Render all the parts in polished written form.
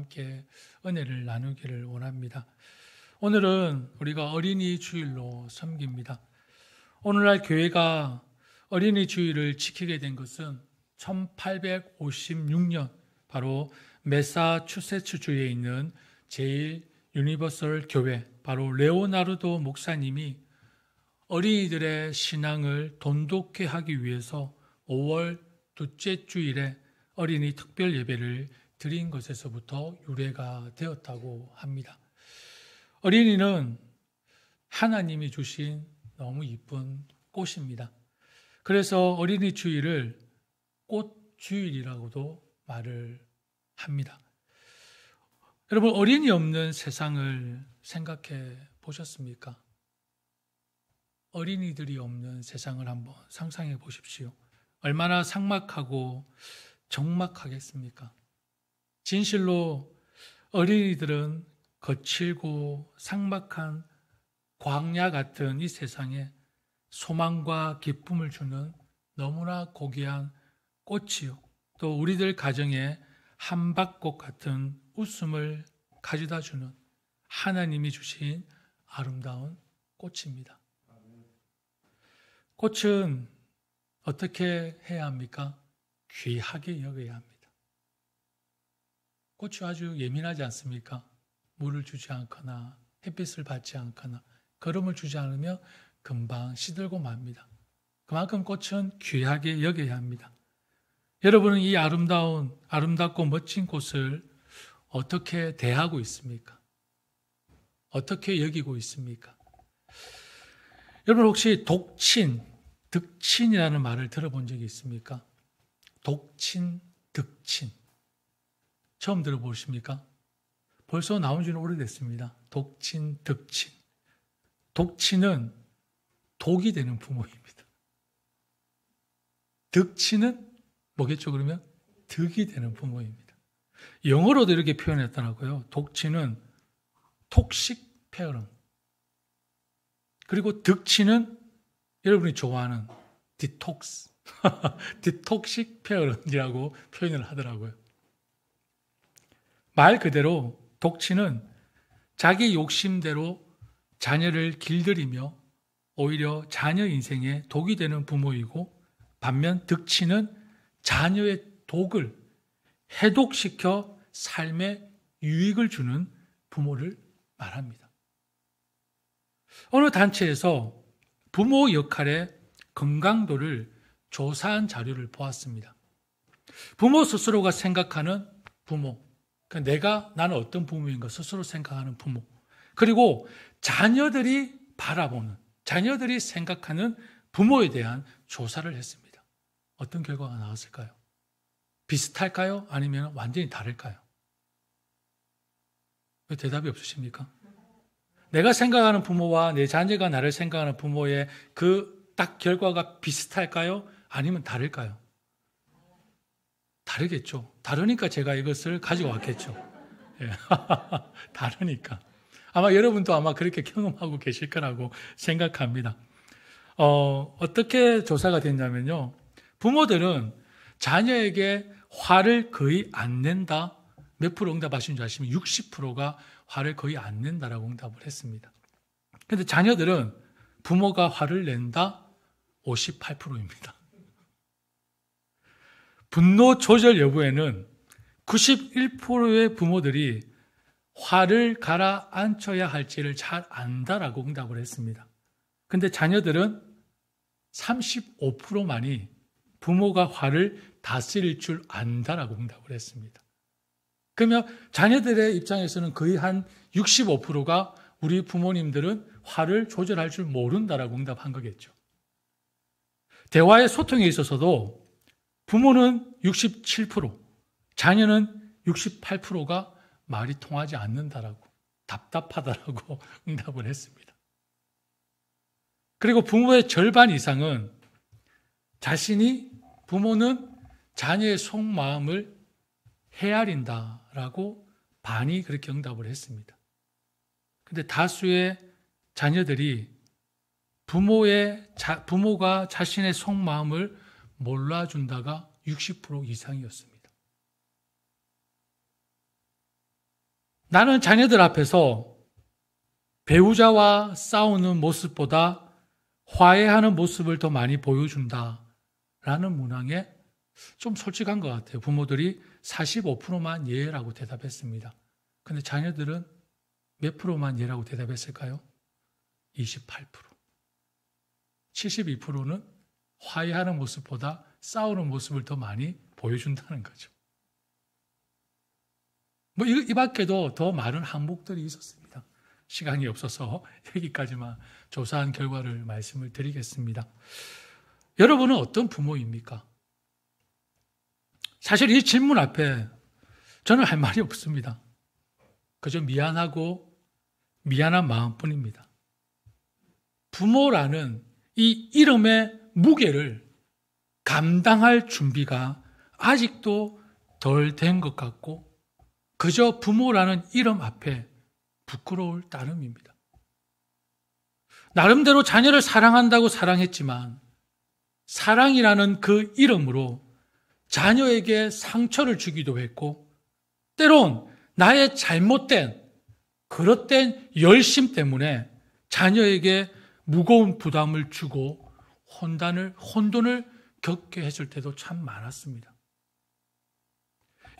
함께 은혜를 나누기를 원합니다. 오늘은 우리가 어린이 주일로 섬깁니다. 오늘날 교회가 어린이 주일을 지키게 된 것은 1856년 바로 매사추세츠주에 있는 제일 유니버설 교회, 바로 레오나르도 목사님이 어린이들의 신앙을 돈독해 하기 위해서 5월 둘째 주일에 어린이 특별 예배를 드린 것에서부터 유래가 되었다고 합니다. 어린이는 하나님이 주신 너무 이쁜 꽃입니다. 그래서 어린이 주일을 꽃주일이라고도 말을 합니다. 여러분, 어린이 없는 세상을 생각해 보셨습니까? 어린이들이 없는 세상을 한번 상상해 보십시오. 얼마나 삭막하고 적막하겠습니까? 진실로 어린이들은 거칠고 삭막한 광야 같은 이 세상에 소망과 기쁨을 주는 너무나 고귀한 꽃이요, 또 우리들 가정에 한박꽃 같은 웃음을 가져다 주는 하나님이 주신 아름다운 꽃입니다. 꽃은 어떻게 해야 합니까? 귀하게 여겨야 합니다. 꽃이 아주 예민하지 않습니까? 물을 주지 않거나 햇빛을 받지 않거나 거름을 주지 않으면 금방 시들고 맙니다. 그만큼 꽃은 귀하게 여겨야 합니다. 여러분은 이 아름답고 멋진 꽃을 어떻게 대하고 있습니까? 어떻게 여기고 있습니까? 여러분 혹시 독친, 득친이라는 말을 들어본 적이 있습니까? 독친, 득친. 처음 들어보십니까? 벌써 나온 지는 오래됐습니다. 독친, 득친. 독친은 독이 되는 부모입니다. 득친은 뭐겠죠, 그러면? 득이 되는 부모입니다. 영어로도 이렇게 표현했더라고요. 독친은 톡식 페어런. 그리고 득친은 여러분이 좋아하는 디톡스. 디톡식 페어런이라고 표현을 하더라고요. 말 그대로 독친은 자기 욕심대로 자녀를 길들이며 오히려 자녀 인생에 독이 되는 부모이고, 반면 득친은 자녀의 독을 해독시켜 삶에 유익을 주는 부모를 말합니다. 어느 단체에서 부모 역할의 건강도를 조사한 자료를 보았습니다. 부모 스스로가 생각하는 부모, 그러니까 나는 어떤 부모인가 스스로 생각하는 부모, 그리고 자녀들이 바라보는, 자녀들이 생각하는 부모에 대한 조사를 했습니다. 어떤 결과가 나왔을까요? 비슷할까요? 아니면 완전히 다를까요? 왜 대답이 없으십니까? 내가 생각하는 부모와 내 자녀가 나를 생각하는 부모의 그 딱 결과가 비슷할까요? 아니면 다를까요? 다르겠죠. 다르니까 제가 이것을 가지고 왔겠죠. 예. 다르니까. 아마 여러분도 아마 그렇게 경험하고 계실 거라고 생각합니다. 어떻게 조사가 됐냐면요. 부모들은 자녀에게 화를 거의 안 낸다. 몇 프로 응답하신 줄 아시면 60%가 화를 거의 안 낸다라고 응답을 했습니다. 그런데 자녀들은 부모가 화를 낸다. 58%입니다. 분노 조절 여부에는 91%의 부모들이 화를 가라앉혀야 할지를 잘 안다라고 응답을 했습니다. 그런데 자녀들은 35%만이 부모가 화를 다스릴 줄 안다라고 응답을 했습니다. 그러면 자녀들의 입장에서는 거의 한 65%가 우리 부모님들은 화를 조절할 줄 모른다라고 응답한 거겠죠. 대화의 소통에 있어서도 부모는 67%, 자녀는 68%가 말이 통하지 않는다라고, 답답하다라고 응답을 했습니다. 그리고 부모의 절반 이상은 부모는 자녀의 속마음을 헤아린다라고 반이 그렇게 응답을 했습니다. 그런데 다수의 자녀들이 부모가 자신의 속마음을 몰라준다가 60% 이상이었습니다. 나는 자녀들 앞에서 배우자와 싸우는 모습보다 화해하는 모습을 더 많이 보여준다라는 문항에 좀 솔직한 것 같아요. 부모들이 45%만 예라고 대답했습니다. 근데 자녀들은 몇 프로만 예라고 대답했을까요? 28%. 72%는 화해하는 모습보다 싸우는 모습을 더 많이 보여준다는 거죠. 뭐 이 밖에도 더 많은 항목들이 있었습니다. 시간이 없어서 여기까지만 조사한 결과를 말씀을 드리겠습니다. 여러분은 어떤 부모입니까? 사실 이 질문 앞에 저는 할 말이 없습니다. 그저 미안하고 미안한 마음뿐입니다. 부모라는 이 이름의 무게를 감당할 준비가 아직도 덜 된 것 같고 그저 부모라는 이름 앞에 부끄러울 따름입니다. 나름대로 자녀를 사랑한다고 사랑했지만 사랑이라는 그 이름으로 자녀에게 상처를 주기도 했고 때론 나의 잘못된 그릇된 열심 때문에 자녀에게 무거운 부담을 주고 혼돈을 겪게 했을 때도 참 많았습니다.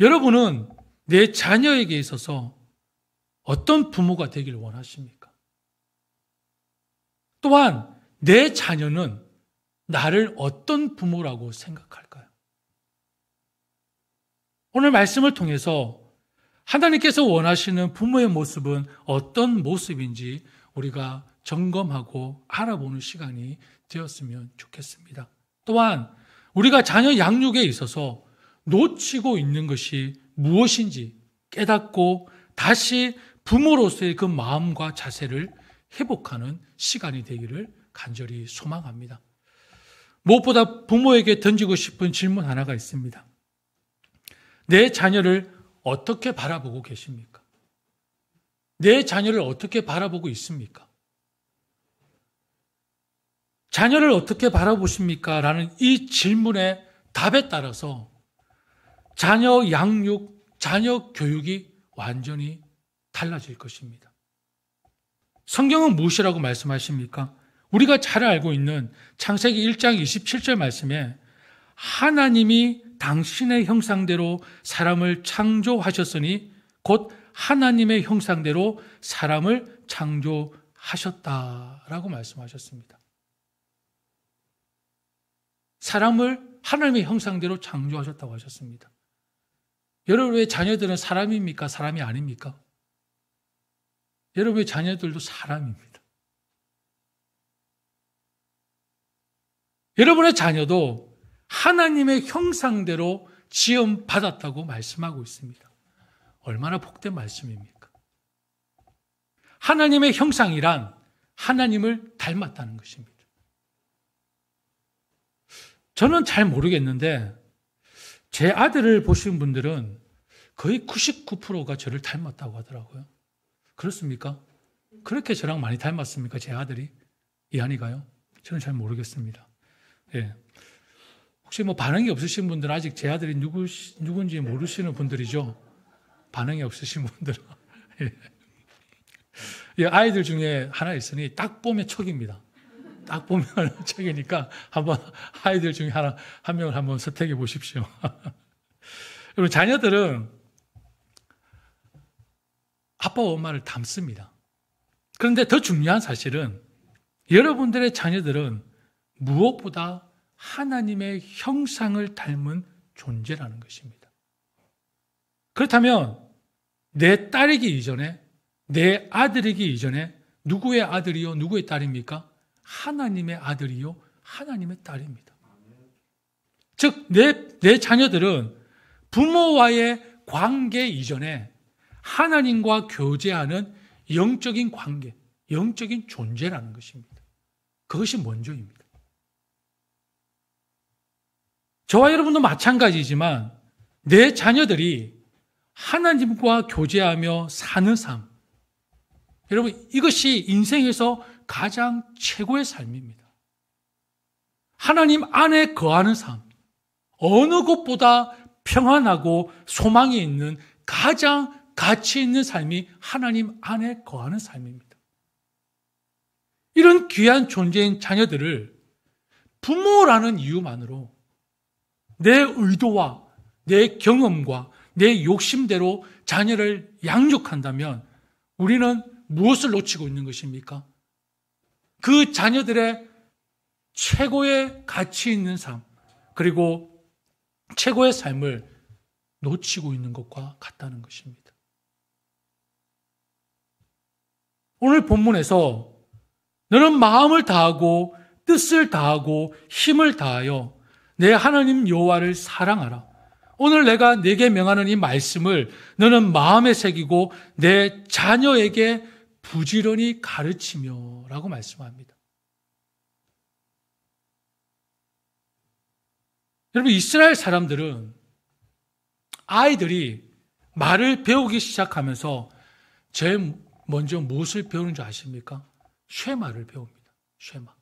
여러분은 내 자녀에게 있어서 어떤 부모가 되길 원하십니까? 또한 내 자녀는 나를 어떤 부모라고 생각할까요? 오늘 말씀을 통해서 하나님께서 원하시는 부모의 모습은 어떤 모습인지 우리가 점검하고 알아보는 시간이 되었으면 좋겠습니다. 또한 우리가 자녀 양육에 있어서 놓치고 있는 것이 무엇인지 깨닫고 다시 부모로서의 그 마음과 자세를 회복하는 시간이 되기를 간절히 소망합니다. 무엇보다 부모에게 던지고 싶은 질문 하나가 있습니다. 내 자녀를 어떻게 바라보고 계십니까? 내 자녀를 어떻게 바라보고 있습니까? 자녀를 어떻게 바라보십니까? 라는 이 질문의 답에 따라서 자녀 양육, 자녀 교육이 완전히 달라질 것입니다. 성경은 무엇이라고 말씀하십니까? 우리가 잘 알고 있는 창세기 1장 27절 말씀에 하나님이 당신의 형상대로 사람을 창조하셨으니 곧 하나님의 형상대로 사람을 창조하셨다라고 말씀하셨습니다. 사람을 하나님의 형상대로 창조하셨다고 하셨습니다. 여러분의 자녀들은 사람입니까? 사람이 아닙니까? 여러분의 자녀들도 사람입니다. 여러분의 자녀도 하나님의 형상대로 지음받았다고 말씀하고 있습니다. 얼마나 복된 말씀입니까? 하나님의 형상이란 하나님을 닮았다는 것입니다. 저는 잘 모르겠는데 제 아들을 보신 분들은 거의 99%가 저를 닮았다고 하더라고요. 그렇습니까? 그렇게 저랑 많이 닮았습니까? 제 아들이? 이한이가요? 저는 잘 모르겠습니다. 예. 혹시 뭐 반응이 없으신 분들은 아직 제 아들이 누군지 모르시는 분들이죠? 반응이 없으신 분들은. 예. 예, 아이들 중에 하나 있으니 딱 보면 척입니다. 딱 보면 척이니까 한번 아이들 중에 한 명을 한번 선택해 보십시오. 여러분, 자녀들은 아빠와 엄마를 닮습니다. 그런데 더 중요한 사실은 여러분들의 자녀들은 무엇보다 하나님의 형상을 닮은 존재라는 것입니다. 그렇다면 내 딸이기 이전에, 내 아들이기 이전에 누구의 아들이요, 누구의 딸입니까? 하나님의 아들이요, 하나님의 딸입니다. 즉, 내 자녀들은 부모와의 관계 이전에 하나님과 교제하는 영적인 관계, 영적인 존재라는 것입니다. 그것이 먼저입니다. 저와 여러분도 마찬가지지만 내 자녀들이 하나님과 교제하며 사는 삶, 여러분, 이것이 인생에서 가장 최고의 삶입니다. 하나님 안에 거하는 삶, 어느 곳보다 평안하고 소망이 있는 가장 가치 있는 삶이 하나님 안에 거하는 삶입니다. 이런 귀한 존재인 자녀들을 부모라는 이유만으로 내 의도와 내 경험과 내 욕심대로 자녀를 양육한다면 우리는 무엇을 놓치고 있는 것입니까? 그 자녀들의 최고의 가치 있는 삶, 그리고 최고의 삶을 놓치고 있는 것과 같다는 것입니다. 오늘 본문에서 너는 마음을 다하고 뜻을 다하고 힘을 다하여 내 하나님 여호와를 사랑하라. 오늘 내가 네게 명하는 이 말씀을 너는 마음에 새기고 내 자녀에게 부지런히 가르치며 라고 말씀합니다. 여러분, 이스라엘 사람들은 아이들이 말을 배우기 시작하면서 제일 먼저 무엇을 배우는 줄 아십니까? 쉐마를 배웁니다. 쉐마.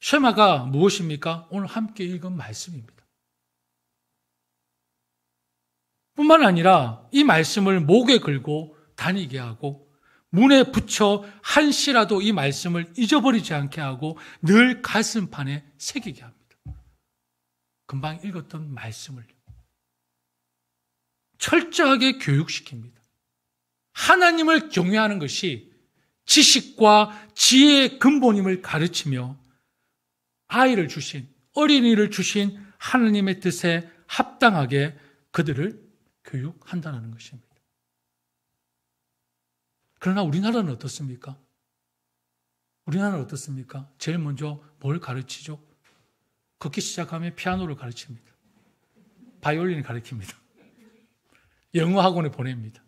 쉐마가 무엇입니까? 오늘 함께 읽은 말씀입니다. 뿐만 아니라 이 말씀을 목에 걸고 다니게 하고 문에 붙여 한시라도 이 말씀을 잊어버리지 않게 하고 늘 가슴판에 새기게 합니다. 금방 읽었던 말씀을 철저하게 교육시킵니다. 하나님을 경외하는 것이 지식과 지혜의 근본임을 가르치며 아이를 주신, 어린이를 주신 하나님의 뜻에 합당하게 그들을 교육한다는 것입니다. 그러나 우리나라는 어떻습니까? 우리나라는 어떻습니까? 제일 먼저 뭘 가르치죠? 걷기 시작하면 피아노를 가르칩니다. 바이올린을 가르칩니다. 영어 학원에 보냅니다.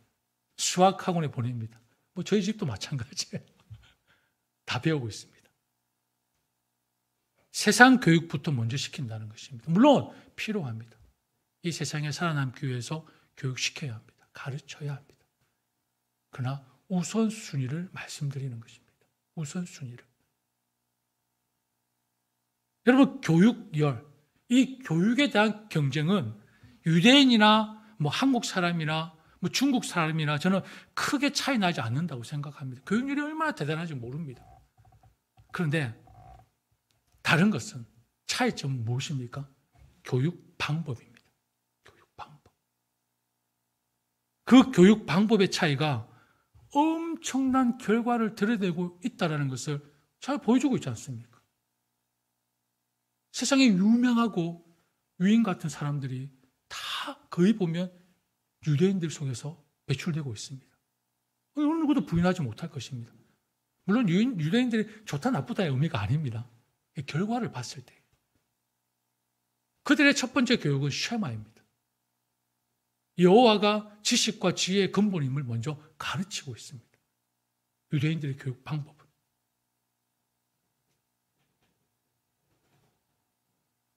수학 학원에 보냅니다. 뭐 저희 집도 마찬가지예요. 다 배우고 있습니다. 세상 교육부터 먼저 시킨다는 것입니다. 물론 필요합니다. 이 세상에 살아남기 위해서 교육시켜야 합니다. 가르쳐야 합니다. 그러나 우선순위를 말씀드리는 것입니다. 우선순위를. 여러분, 교육열, 이 교육에 대한 경쟁은 유대인이나 뭐 한국 사람이나 뭐 중국 사람이나 저는 크게 차이 나지 않는다고 생각합니다. 교육열이 얼마나 대단한지 모릅니다. 그런데 다른 것은 차이점은 무엇입니까? 교육 방법입니다. 교육 방법. 그 교육 방법의 차이가 엄청난 결과를 드러내고 있다는 것을 잘 보여주고 있지 않습니까? 세상에 유명하고 위인 같은 사람들이 다 거의 보면 유대인들 속에서 배출되고 있습니다. 어느 누구도 부인하지 못할 것입니다. 물론 유대인들이 좋다 나쁘다의 의미가 아닙니다. 결과를 봤을 때 그들의 첫 번째 교육은 쉐마입니다. 여호와가 지식과 지혜의 근본임을 먼저 가르치고 있습니다. 유대인들의 교육 방법은.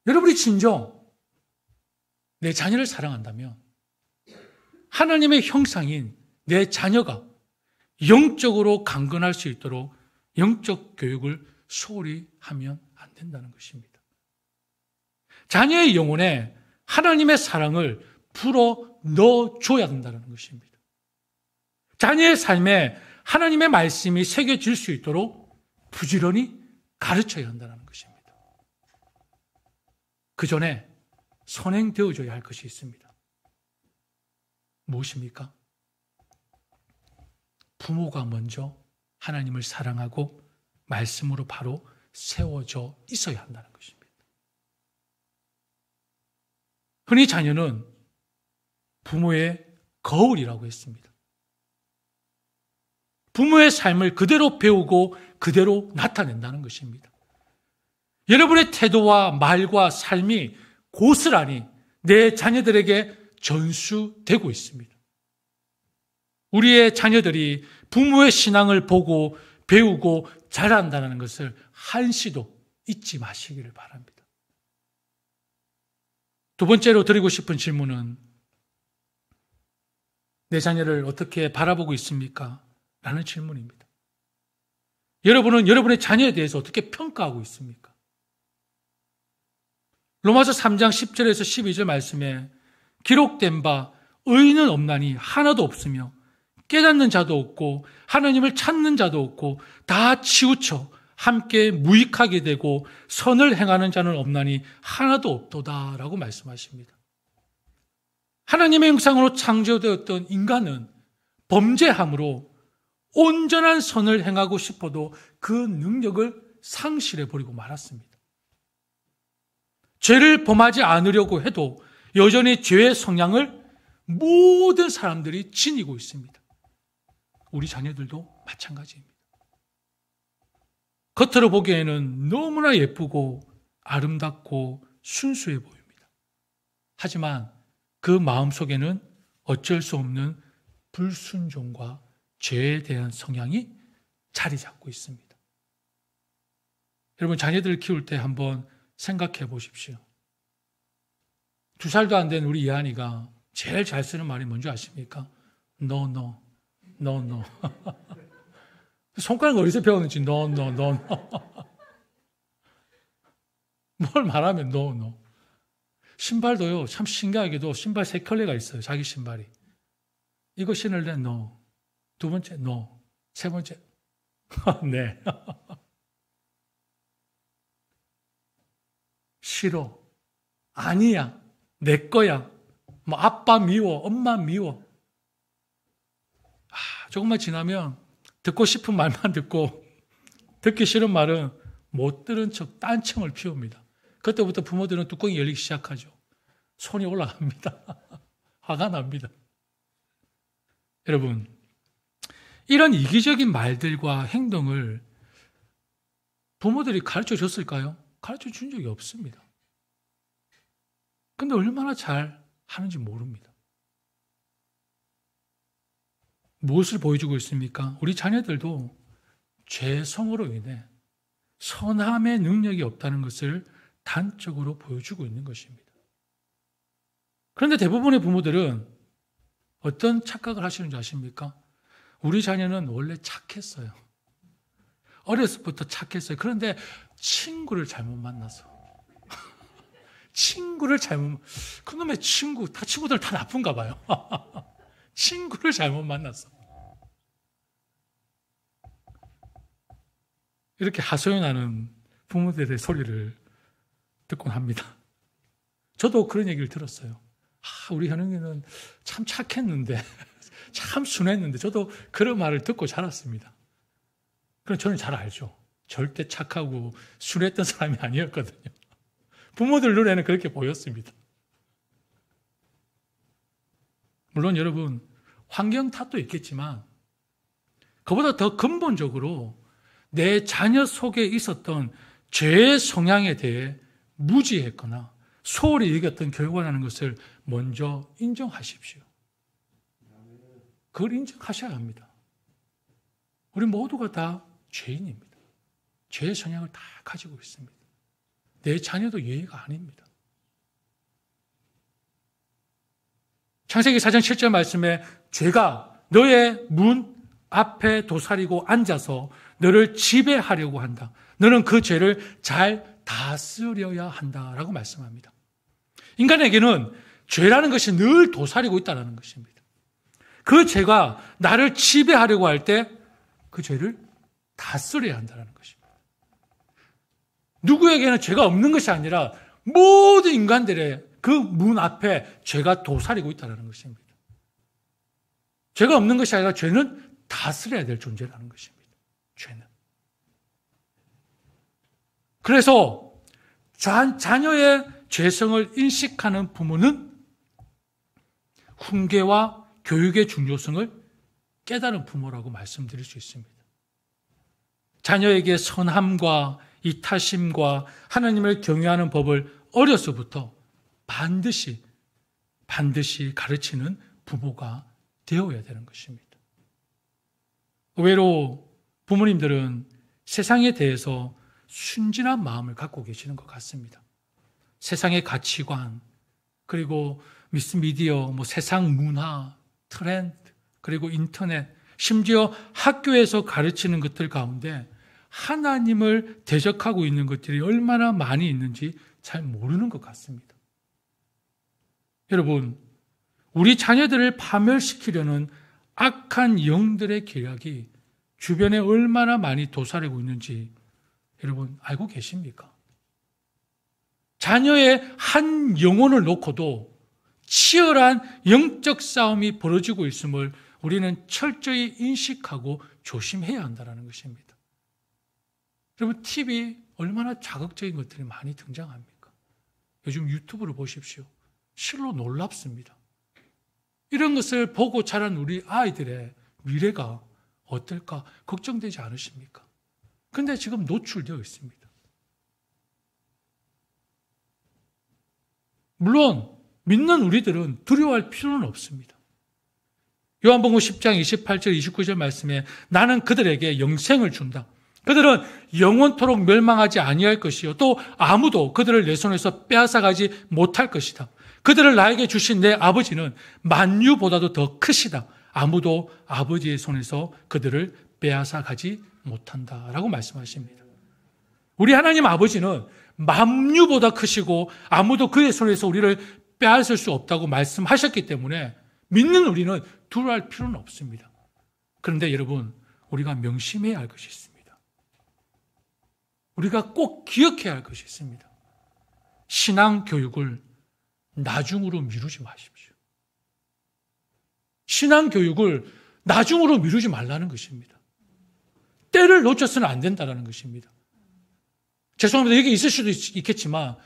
여러분이 진정 내 자녀를 사랑한다면 하나님의 형상인 내 자녀가 영적으로 강건할 수 있도록 영적 교육을 소홀히 하면 안 된다는 것입니다. 자녀의 영혼에 하나님의 사랑을 불어 넣어줘야 된다는 것입니다. 자녀의 삶에 하나님의 말씀이 새겨질 수 있도록 부지런히 가르쳐야 한다는 것입니다. 그 전에 선행되어져야 할 것이 있습니다. 무엇입니까? 부모가 먼저 하나님을 사랑하고 말씀으로 바로 세워져 있어야 한다는 것입니다. 흔히 자녀는 부모의 거울이라고 했습니다. 부모의 삶을 그대로 배우고 그대로 나타낸다는 것입니다. 여러분의 태도와 말과 삶이 고스란히 내 자녀들에게 전수되고 있습니다. 우리의 자녀들이 부모의 신앙을 보고 배우고 자란다는 것을 한시도 잊지 마시기를 바랍니다. 두 번째로 드리고 싶은 질문은 내 자녀를 어떻게 바라보고 있습니까? 라는 질문입니다. 여러분은 여러분의 자녀에 대해서 어떻게 평가하고 있습니까? 로마서 3장 10절에서 12절 말씀에 기록된 바 의인은 없나니 하나도 없으며 깨닫는 자도 없고 하나님을 찾는 자도 없고 다 치우쳐 함께 무익하게 되고 선을 행하는 자는 없나니 하나도 없도다라고 말씀하십니다. 하나님의 형상으로 창조되었던 인간은 범죄함으로 온전한 선을 행하고 싶어도 그 능력을 상실해버리고 말았습니다. 죄를 범하지 않으려고 해도 여전히 죄의 성향을 모든 사람들이 지니고 있습니다. 우리 자녀들도 마찬가지입니다. 겉으로 보기에는 너무나 예쁘고 아름답고 순수해 보입니다. 하지만 그 마음속에는 어쩔 수 없는 불순종과 죄에 대한 성향이 자리 잡고 있습니다. 여러분, 자녀들을 키울 때 한번 생각해 보십시오. 2살도 안 된 우리 이한이가 제일 잘 쓰는 말이 뭔지 아십니까? No, no, no, no. 손가락 어디서 배웠는지 no, no, no, no. 뭘 말하면 no, no. 신발도요, 참 신기하게도 신발 3켤레가 있어요. 자기 신발이. 이거 신을래? no. 2번째 no. 3번째 네. 싫어. 아니야. 내 거야. 뭐 아빠 미워. 엄마 미워. 조금만 지나면 듣고 싶은 말만 듣고 듣기 싫은 말은 못 들은 척 딴청을 피웁니다. 그때부터 부모들은 뚜껑이 열리기 시작하죠. 손이 올라갑니다. 화가 납니다. 여러분, 이런 이기적인 말들과 행동을 부모들이 가르쳐 줬을까요? 가르쳐 준 적이 없습니다. 근데 얼마나 잘 하는지 모릅니다. 무엇을 보여주고 있습니까? 우리 자녀들도 죄성으로 인해 선함의 능력이 없다는 것을 단적으로 보여주고 있는 것입니다. 그런데 대부분의 부모들은 어떤 착각을 하시는지 아십니까? 우리 자녀는 원래 착했어요. 어렸을 때부터 착했어요. 그런데 친구를 잘못 만나서. 그놈의 친구들 다 나쁜가 봐요. 친구를 잘못 만났어. 이렇게 하소연하는 부모들의 소리를 듣곤 합니다. 저도 그런 얘기를 들었어요. 우리 현웅이는 참 착했는데, 참 순했는데, 저도 그런 말을 듣고 자랐습니다. 그럼 저는 잘 알죠. 절대 착하고 순했던 사람이 아니었거든요. 부모들 눈에는 그렇게 보였습니다. 물론 여러분, 환경 탓도 있겠지만 그보다 더 근본적으로 내 자녀 속에 있었던 죄의 성향에 대해 무지했거나 소홀히 여겼던 교육이라는 것을 먼저 인정하십시오. 그걸 인정하셔야 합니다. 우리 모두가 다 죄인입니다. 죄의 성향을 다 가지고 있습니다. 내 자녀도 예의가 아닙니다. 창세기 4장 7절 말씀에 죄가 너의 문 앞에 도사리고 앉아서 너를 지배하려고 한다. 너는 그 죄를 잘 다스려야 한다라고 말씀합니다. 인간에게는 죄라는 것이 늘 도사리고 있다는 것입니다. 그 죄가 나를 지배하려고 할 때 그 죄를 다스려야 한다는 것입니다. 누구에게는 죄가 없는 것이 아니라 모든 인간들의 그 문 앞에 죄가 도사리고 있다는 것입니다. 죄가 없는 것이 아니라 죄는 다스려야 될 존재라는 것입니다. 죄는. 그래서 자녀의 죄성을 인식하는 부모는 훈계와 교육의 중요성을 깨달은 부모라고 말씀드릴 수 있습니다. 자녀에게 선함과 이타심과 하나님을 경외하는 법을 어려서부터 반드시 가르치는 부모가 되어야 되는 것입니다. 의외로 부모님들은 세상에 대해서 순진한 마음을 갖고 계시는 것 같습니다. 세상의 가치관, 그리고 미디어, 세상 문화, 트렌드, 그리고 인터넷, 심지어 학교에서 가르치는 것들 가운데 하나님을 대적하고 있는 것들이 얼마나 많이 있는지 잘 모르는 것 같습니다. 여러분, 우리 자녀들을 파멸시키려는 악한 영들의 계략이 주변에 얼마나 많이 도사리고 있는지 여러분 알고 계십니까? 자녀의 한 영혼을 놓고도 치열한 영적 싸움이 벌어지고 있음을 우리는 철저히 인식하고 조심해야 한다는 것입니다. 여러분, TV 얼마나 자극적인 것들이 많이 등장합니까? 요즘 유튜브를 보십시오. 실로 놀랍습니다. 이런 것을 보고 자란 우리 아이들의 미래가 어떨까 걱정되지 않으십니까? 근데 지금 노출되어 있습니다. 물론 믿는 우리들은 두려워할 필요는 없습니다. 요한복음 10장 28절 29절 말씀에 나는 그들에게 영생을 준다. 그들은 영원토록 멸망하지 아니할 것이요 또 아무도 그들을 내 손에서 빼앗아가지 못할 것이다. 그들을 나에게 주신 내 아버지는 만유보다도 더 크시다. 아무도 아버지의 손에서 그들을 빼앗아가지 못한다라고 말씀하십니다. 우리 하나님 아버지는 만유보다 크시고 아무도 그의 손에서 우리를 빼앗을 수 없다고 말씀하셨기 때문에 믿는 우리는 두려워할 필요는 없습니다. 그런데 여러분, 우리가 명심해야 할 것이 있습니다. 우리가 꼭 기억해야 할 것이 있습니다. 신앙 교육을 나중으로 미루지 마십시오. 신앙 교육을 나중으로 미루지 말라는 것입니다. 때를 놓쳐서는 안 된다는 것입니다. 죄송합니다. 여기 있을 수도 있겠지만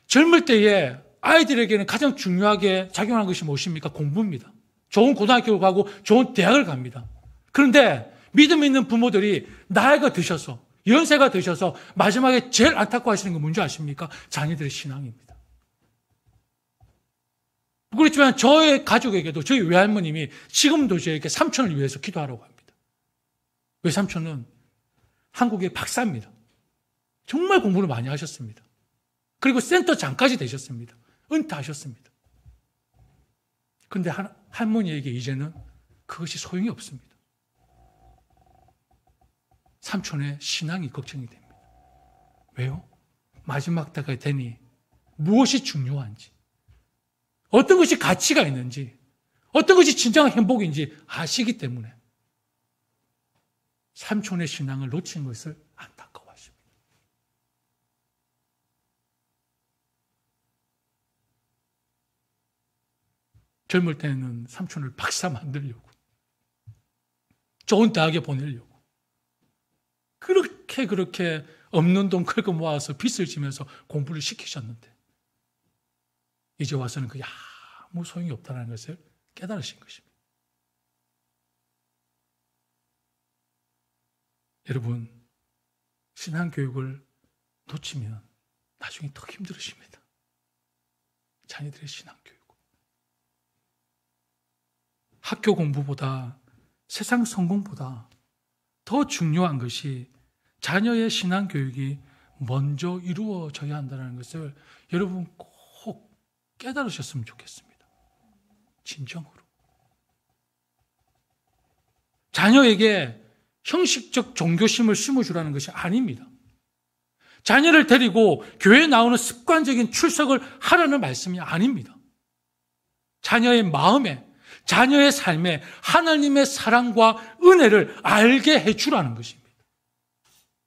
젊을 때에 아이들에게는 가장 중요하게 작용하는 것이 무엇입니까? 공부입니다. 좋은 고등학교를 가고 좋은 대학을 갑니다. 그런데 믿음 있는 부모들이 나이가 드셔서 연세가 드셔서 마지막에 제일 안타까워하시는 건 뭔지 아십니까? 자녀들의 신앙입니다. 그렇지만 저의 가족에게도 저희 외할머님이 지금도 저에게 삼촌을 위해서 기도하라고 합니다. 외삼촌은 한국의 박사입니다. 정말 공부를 많이 하셨습니다. 그리고 센터장까지 되셨습니다. 은퇴하셨습니다. 그런데 할머니에게 이제는 그것이 소용이 없습니다. 삼촌의 신앙이 걱정이 됩니다. 왜요? 마지막 때가 되니 무엇이 중요한지, 어떤 것이 가치가 있는지, 어떤 것이 진정한 행복인지 아시기 때문에 삼촌의 신앙을 놓친 것을 안타까워하십니다. 젊을 때는 삼촌을 박사 만들려고, 좋은 대학에 보내려고 그렇게 없는 돈 긁어 모아서 빚을 지면서 공부를 시키셨는데 이제 와서는 그게 아무 소용이 없다는 것을 깨달으신 것입니다. 여러분, 신앙교육을 놓치면 나중에 더 힘들으십니다. 자녀들의 신앙교육. 학교 공부보다, 세상 성공보다 더 중요한 것이 자녀의 신앙교육이 먼저 이루어져야 한다는 것을 여러분 꼭 깨달으셨으면 좋겠습니다. 진정으로. 자녀에게 형식적 종교심을 심어주라는 것이 아닙니다. 자녀를 데리고 교회에 나오는 습관적인 출석을 하라는 말씀이 아닙니다. 자녀의 마음에, 자녀의 삶에 하나님의 사랑과 은혜를 알게 해주라는 것입니다.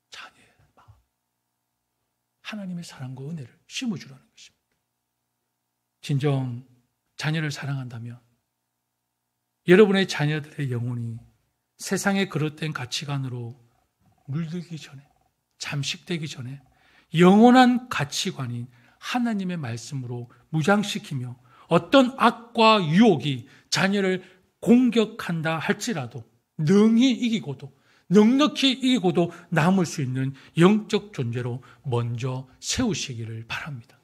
자녀의 마음, 하나님의 사랑과 은혜를 심어주라는 것입니다. 진정 자녀를 사랑한다면 여러분의 자녀들의 영혼이 세상의 그릇된 가치관으로 물들기 전에, 잠식되기 전에 영원한 가치관인 하나님의 말씀으로 무장시키며 어떤 악과 유혹이 자녀를 공격한다 할지라도 능히 이기고도, 넉넉히 이기고도 남을 수 있는 영적 존재로 먼저 세우시기를 바랍니다.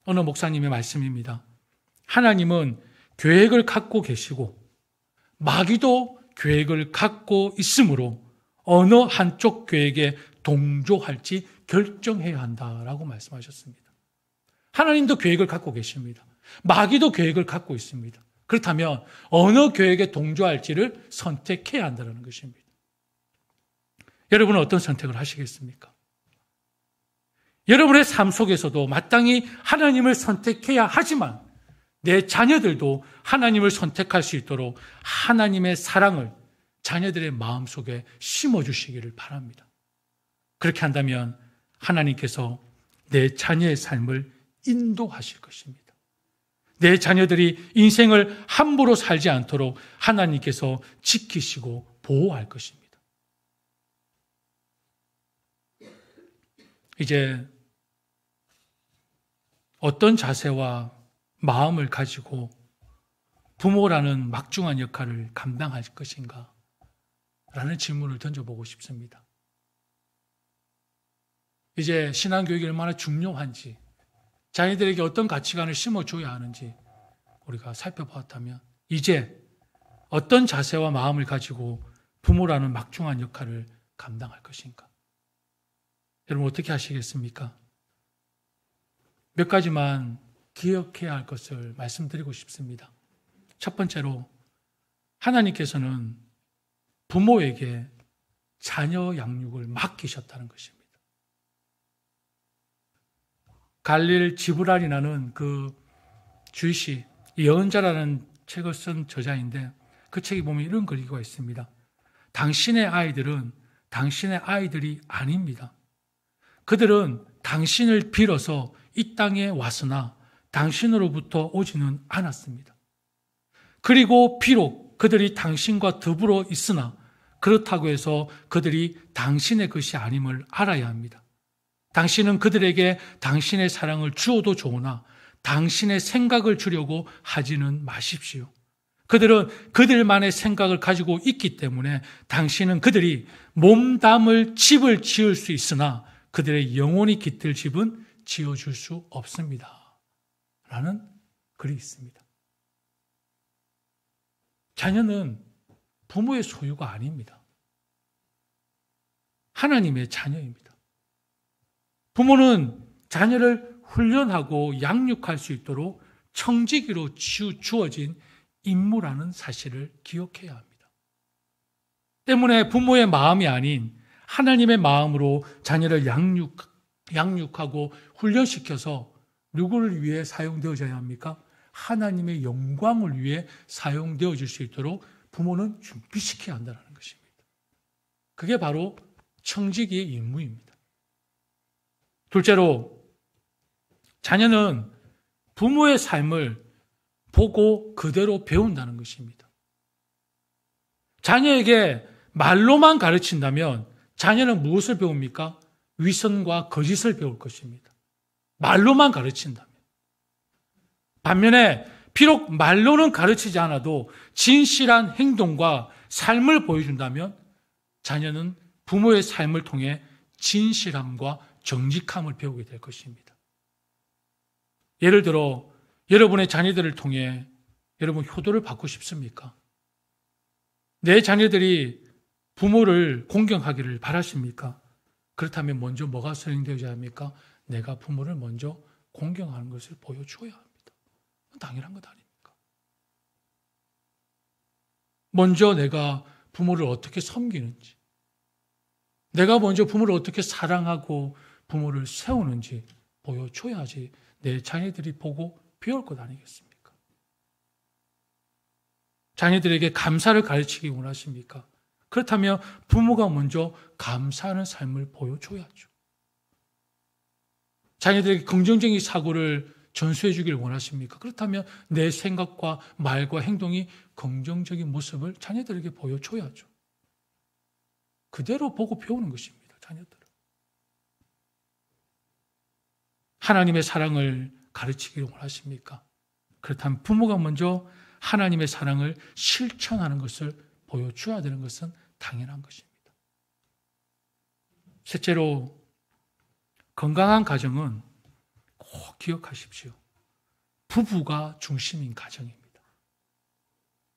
어느 목사님의 말씀입니다. 하나님은 계획을 갖고 계시고 마귀도 계획을 갖고 있으므로 어느 한쪽 계획에 동조할지 결정해야 한다라고 말씀하셨습니다. 하나님도 계획을 갖고 계십니다. 마귀도 계획을 갖고 있습니다. 그렇다면 어느 계획에 동조할지를 선택해야 한다는 것입니다. 여러분은 어떤 선택을 하시겠습니까? 여러분의 삶 속에서도 마땅히 하나님을 선택해야 하지만 내 자녀들도 하나님을 선택할 수 있도록 하나님의 사랑을 자녀들의 마음속에 심어주시기를 바랍니다. 그렇게 한다면 하나님께서 내 자녀의 삶을 인도하실 것입니다. 내 자녀들이 인생을 함부로 살지 않도록 하나님께서 지키시고 보호할 것입니다. 이제 어떤 자세와 마음을 가지고 부모라는 막중한 역할을 감당할 것인가? 라는 질문을 던져보고 싶습니다. 이제 신앙교육이 얼마나 중요한지, 자녀들에게 어떤 가치관을 심어줘야 하는지 우리가 살펴보았다면, 이제 어떤 자세와 마음을 가지고 부모라는 막중한 역할을 감당할 것인가? 여러분 어떻게 하시겠습니까? 몇 가지만 기억해야 할 것을 말씀드리고 싶습니다. 첫 번째로, 하나님께서는 부모에게 자녀 양육을 맡기셨다는 것입니다. 갈릴 지브랄이라는 그 주이시, 예언자라는 책을 쓴 저자인데, 그 책에 보면 이런 글귀가 있습니다. 당신의 아이들은 당신의 아이들이 아닙니다. 그들은 당신을 빌어서 이 땅에 왔으나 당신으로부터 오지는 않았습니다. 그리고 비록 그들이 당신과 더불어 있으나 그렇다고 해서 그들이 당신의 것이 아님을 알아야 합니다. 당신은 그들에게 당신의 사랑을 주어도 좋으나 당신의 생각을 주려고 하지는 마십시오. 그들은 그들만의 생각을 가지고 있기 때문에 당신은 그들이 몸담을 집을 지을 수 있으나 그들의 영혼이 깃들 집은 지어줄 수 없습니다. 라는 글이 있습니다. 자녀는 부모의 소유가 아닙니다. 하나님의 자녀입니다. 부모는 자녀를 훈련하고 양육할 수 있도록 청지기로 주어진 임무라는 사실을 기억해야 합니다. 때문에 부모의 마음이 아닌 하나님의 마음으로 자녀를 양육하고 훈련시켜서 누구를 위해 사용되어져야 합니까? 하나님의 영광을 위해 사용되어질 수 있도록 부모는 준비시켜야 한다는 것입니다. 그게 바로 청지기의 임무입니다. 둘째로, 자녀는 부모의 삶을 보고 그대로 배운다는 것입니다. 자녀에게 말로만 가르친다면 자녀는 무엇을 배웁니까? 위선과 거짓을 배울 것입니다. 말로만 가르친다면. 반면에 비록 말로는 가르치지 않아도 진실한 행동과 삶을 보여준다면 자녀는 부모의 삶을 통해 진실함과 정직함을 배우게 될 것입니다. 예를 들어 여러분의 자녀들을 통해 여러분 효도를 받고 싶습니까? 내 자녀들이 부모를 공경하기를 바라십니까? 그렇다면 먼저 뭐가 수행되어야 합니까? 내가 부모를 먼저 공경하는 것을 보여줘야 합니다. 당연한 것 아닙니까? 먼저 내가 부모를 어떻게 섬기는지, 내가 먼저 부모를 어떻게 사랑하고 부모를 세우는지 보여줘야지 내 자녀들이 보고 배울 것 아니겠습니까? 자녀들에게 감사를 가르치기 원하십니까? 그렇다면 부모가 먼저 감사하는 삶을 보여줘야죠. 자녀들에게 긍정적인 사고를 전수해 주기를 원하십니까? 그렇다면 내 생각과 말과 행동이 긍정적인 모습을 자녀들에게 보여줘야죠. 그대로 보고 배우는 것입니다, 자녀들은. 하나님의 사랑을 가르치기를 원하십니까? 그렇다면 부모가 먼저 하나님의 사랑을 실천하는 것을 보여줘야 되는 것은 당연한 것입니다. 셋째로, 건강한 가정은 꼭 기억하십시오. 부부가 중심인 가정입니다.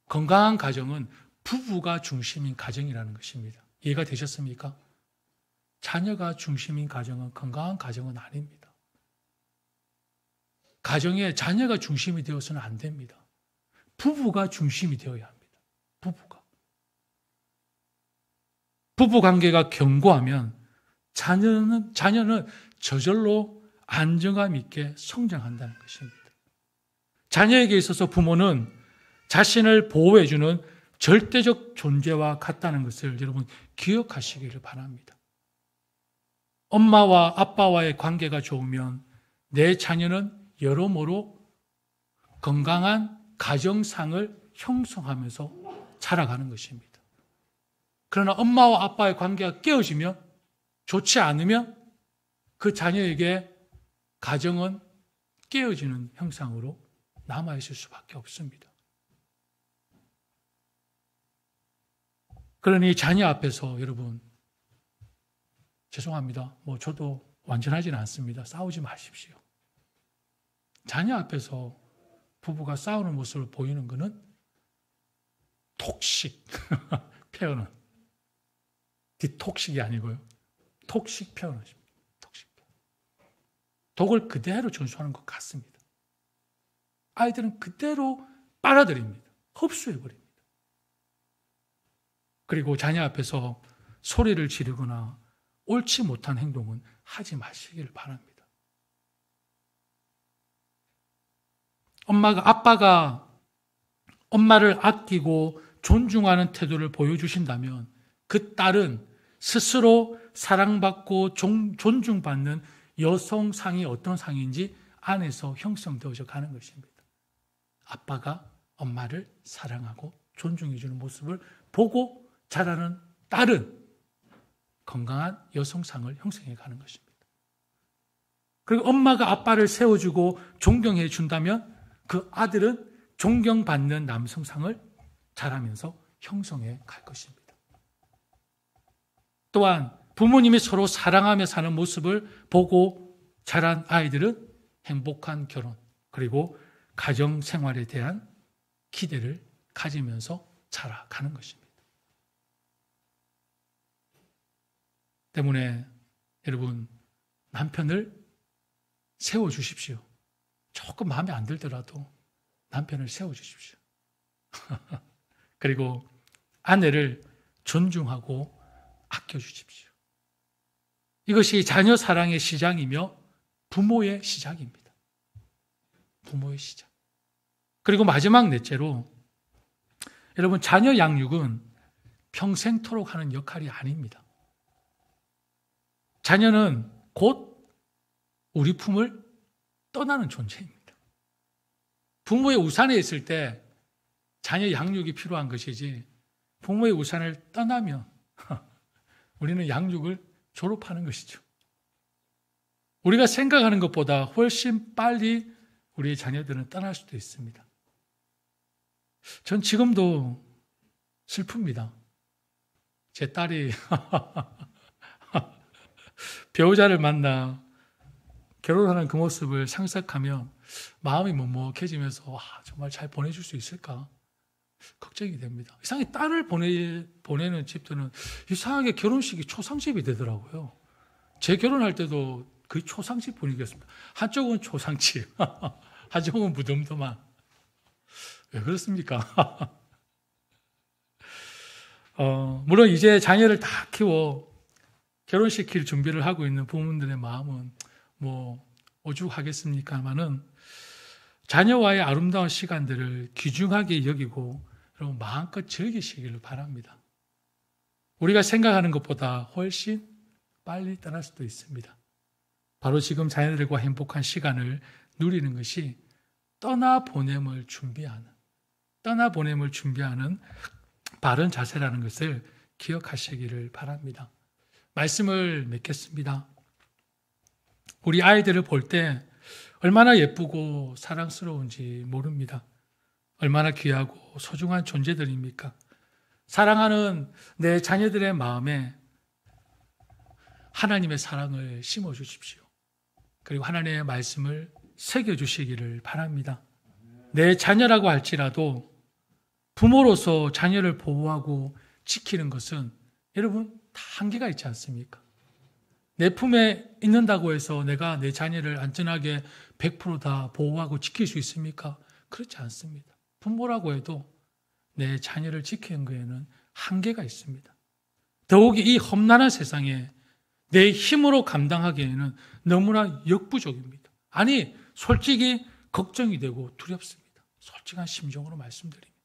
건강한 가정은 부부가 중심인 가정이라는 것입니다. 이해가 되셨습니까? 자녀가 중심인 가정은 건강한 가정은 아닙니다. 가정에 자녀가 중심이 되어서는 안 됩니다. 부부가 중심이 되어야 합니다. 부부 관계가 견고하면 자녀는 저절로 안정감 있게 성장한다는 것입니다. 자녀에게 있어서 부모는 자신을 보호해주는 절대적 존재와 같다는 것을 여러분 기억하시기를 바랍니다. 엄마와 아빠와의 관계가 좋으면 내 자녀는 여러모로 건강한 가정상을 형성하면서 자라가는 것입니다. 그러나 엄마와 아빠의 관계가 깨어지면, 좋지 않으면 그 자녀에게 가정은 깨어지는 형상으로 남아있을 수밖에 없습니다. 그러니 자녀 앞에서 여러분, 죄송합니다. 저도 완전하지는 않습니다. 싸우지 마십시오. 자녀 앞에서 부부가 싸우는 모습을 보이는 것은 톡식 표현은 디톡식이 아니고요. 톡식 표현입니다. 톡식 표현. 독을 그대로 전수하는 것 같습니다. 아이들은 그대로 빨아들입니다. 흡수해버립니다. 그리고 자녀 앞에서 소리를 지르거나 옳지 못한 행동은 하지 마시기를 바랍니다. 아빠가 엄마를 아끼고 존중하는 태도를 보여주신다면 그 딸은 스스로 사랑받고 존중받는 여성상이 어떤 상인지 안에서 형성되어져 가는 것입니다. 아빠가 엄마를 사랑하고 존중해주는 모습을 보고 자라는 딸은 건강한 여성상을 형성해 가는 것입니다. 그리고 엄마가 아빠를 세워주고 존경해 준다면 그 아들은 존경받는 남성상을 자라면서 형성해 갈 것입니다. 또한 부모님이 서로 사랑하며 사는 모습을 보고 자란 아이들은 행복한 결혼 그리고 가정 생활에 대한 기대를 가지면서 자라가는 것입니다. 때문에 여러분, 남편을 세워주십시오. 조금 마음에 안 들더라도 남편을 세워주십시오. 그리고 아내를 존중하고 아껴주십시오. 이것이 자녀 사랑의 시작이며 부모의 시작입니다. 부모의 시작. 그리고 마지막 넷째로, 여러분, 자녀 양육은 평생토록 하는 역할이 아닙니다. 자녀는 곧 우리 품을 떠나는 존재입니다. 부모의 우산에 있을 때 자녀 양육이 필요한 것이지, 부모의 우산을 떠나면 우리는 양육을 졸업하는 것이죠. 우리가 생각하는 것보다 훨씬 빨리 우리의 자녀들은 떠날 수도 있습니다. 전 지금도 슬픕니다. 제 딸이 배우자를 만나 결혼하는 그 모습을 상상하면 마음이 먹먹해지면서 정말 잘 보내줄 수 있을까 걱정이 됩니다. 이상하게 딸을 보내는 집들은 이상하게 결혼식이 초상집이 되더라고요. 제 결혼할 때도 거의 초상집 분위기였습니다. 한쪽은 초상집, 한쪽은 무덤덤한. 왜 그렇습니까? 물론 이제 자녀를 다 키워 결혼시킬 준비를 하고 있는 부모님들의 마음은 오죽하겠습니까마는 자녀와의 아름다운 시간들을 귀중하게 여기고 여러분 마음껏 즐기시기를 바랍니다. 우리가 생각하는 것보다 훨씬 빨리 떠날 수도 있습니다. 바로 지금 자녀들과 행복한 시간을 누리는 것이 떠나보냄을 준비하는 바른 자세라는 것을 기억하시기를 바랍니다. 말씀을 맺겠습니다. 우리 아이들을 볼 때 얼마나 예쁘고 사랑스러운지 모릅니다. 얼마나 귀하고 소중한 존재들입니까? 사랑하는 내 자녀들의 마음에 하나님의 사랑을 심어주십시오. 그리고 하나님의 말씀을 새겨주시기를 바랍니다. 내 자녀라고 할지라도 부모로서 자녀를 보호하고 지키는 것은 여러분 다 한계가 있지 않습니까? 내 품에 있는다고 해서 내가 내 자녀를 안전하게 100% 다 보호하고 지킬 수 있습니까? 그렇지 않습니다. 부모라고 해도 내 자녀를 지키는 것에는 한계가 있습니다. 더욱이 이 험난한 세상에 내 힘으로 감당하기에는 너무나 역부족입니다. 아니, 솔직히 걱정이 되고 두렵습니다. 솔직한 심정으로 말씀드립니다.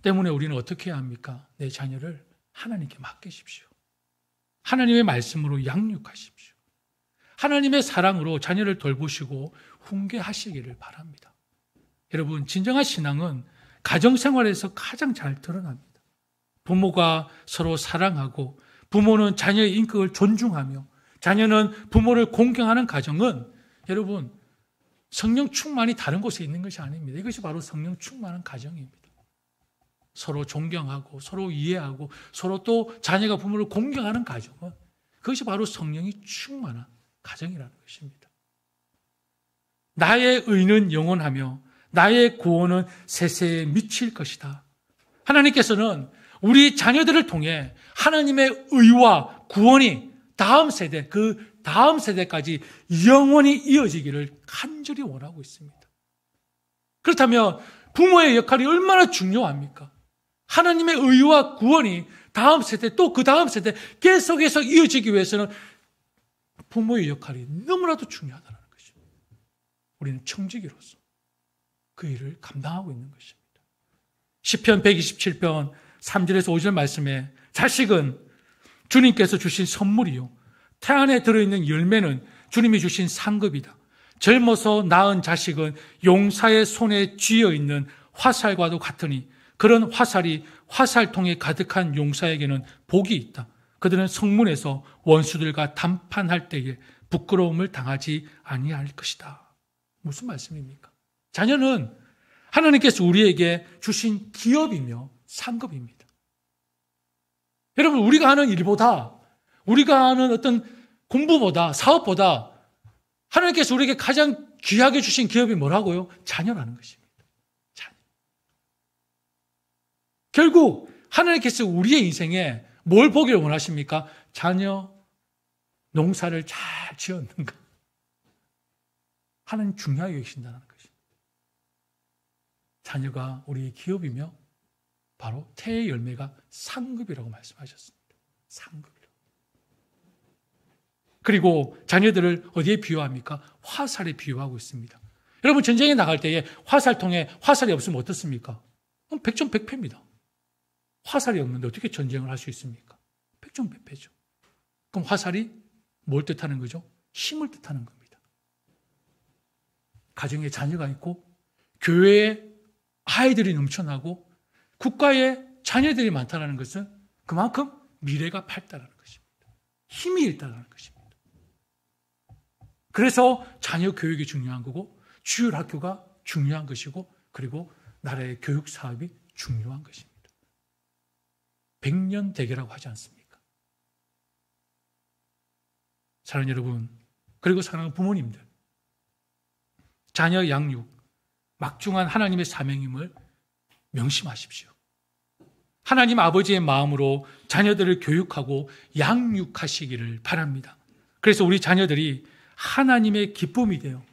때문에 우리는 어떻게 해야 합니까? 내 자녀를 하나님께 맡기십시오. 하나님의 말씀으로 양육하십시오. 하나님의 사랑으로 자녀를 돌보시고 훈계하시기를 바랍니다. 여러분, 진정한 신앙은 가정생활에서 가장 잘 드러납니다. 부모가 서로 사랑하고 부모는 자녀의 인격을 존중하며 자녀는 부모를 공경하는 가정은 여러분, 성령 충만이 다른 곳에 있는 것이 아닙니다. 이것이 바로 성령 충만한 가정입니다. 서로 존경하고 서로 이해하고 서로 또 자녀가 부모를 공경하는 가정은 그것이 바로 성령이 충만한 가정이라는 것입니다. 나의 의는 영원하며 나의 구원은 세세에 미칠 것이다. 하나님께서는 우리 자녀들을 통해 하나님의 의와 구원이 다음 세대, 그 다음 세대까지 영원히 이어지기를 간절히 원하고 있습니다. 그렇다면 부모의 역할이 얼마나 중요합니까? 하나님의 의와 구원이 다음 세대 또 그 다음 세대 계속해서 이어지기 위해서는 부모의 역할이 너무나도 중요하다는 것입니다. 우리는 청지기로서 그 일을 감당하고 있는 것입니다. 시편 127편 3절에서 5절 말씀에 자식은 주님께서 주신 선물이요 태 안에 들어있는 열매는 주님이 주신 상급이다. 젊어서 낳은 자식은 용사의 손에 쥐어있는 화살과도 같으니 그런 화살이 화살통에 가득한 용사에게는 복이 있다. 그들은 성문에서 원수들과 담판할 때에 부끄러움을 당하지 아니할 것이다. 무슨 말씀입니까? 자녀는 하나님께서 우리에게 주신 기업이며 상급입니다. 여러분, 우리가 하는 일보다 우리가 하는 어떤 공부보다 사업보다 하나님께서 우리에게 가장 귀하게 주신 기업이 뭐라고요? 자녀라는 것입니다. 자녀. 결국 하나님께서 우리의 인생에 뭘 보길 원하십니까? 자녀 농사를 잘 지었는 것. 하나님 중요하게 여기신다는 것입니다. 자녀가 우리의 기업이며 바로 태의 열매가 상급이라고 말씀하셨습니다. 상급이라고. 그리고 자녀들을 어디에 비유합니까? 화살에 비유하고 있습니다. 여러분, 전쟁에 나갈 때에 화살통에 화살이 없으면 어떻습니까? 그럼 백전백패입니다. 화살이 없는데 어떻게 전쟁을 할 수 있습니까? 백전백패죠. 그럼 화살이 뭘 뜻하는 거죠? 힘을 뜻하는 겁니다. 가정에 자녀가 있고 교회에 아이들이 넘쳐나고 국가에 자녀들이 많다는 것은 그만큼 미래가 밝다는 것입니다. 힘이 있다는 것입니다. 그래서 자녀 교육이 중요한 거고 주일 학교가 중요한 것이고 그리고 나라의 교육 사업이 중요한 것입니다. 100년 대계라고 하지 않습니까? 사랑하는 여러분, 그리고 사랑하는 부모님들, 자녀 양육, 막중한 하나님의 사명임을 명심하십시오. 하나님 아버지의 마음으로 자녀들을 교육하고 양육하시기를 바랍니다. 그래서 우리 자녀들이 하나님의 기쁨이 되어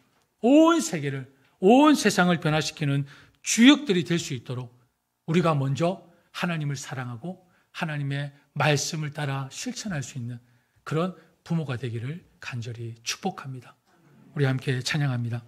온 세계를, 온 세상을 변화시키는 주역들이 될 수 있도록 우리가 먼저 하나님을 사랑하고 하나님의 말씀을 따라 실천할 수 있는 그런 부모가 되기를 간절히 축복합니다. 우리 함께 찬양합니다.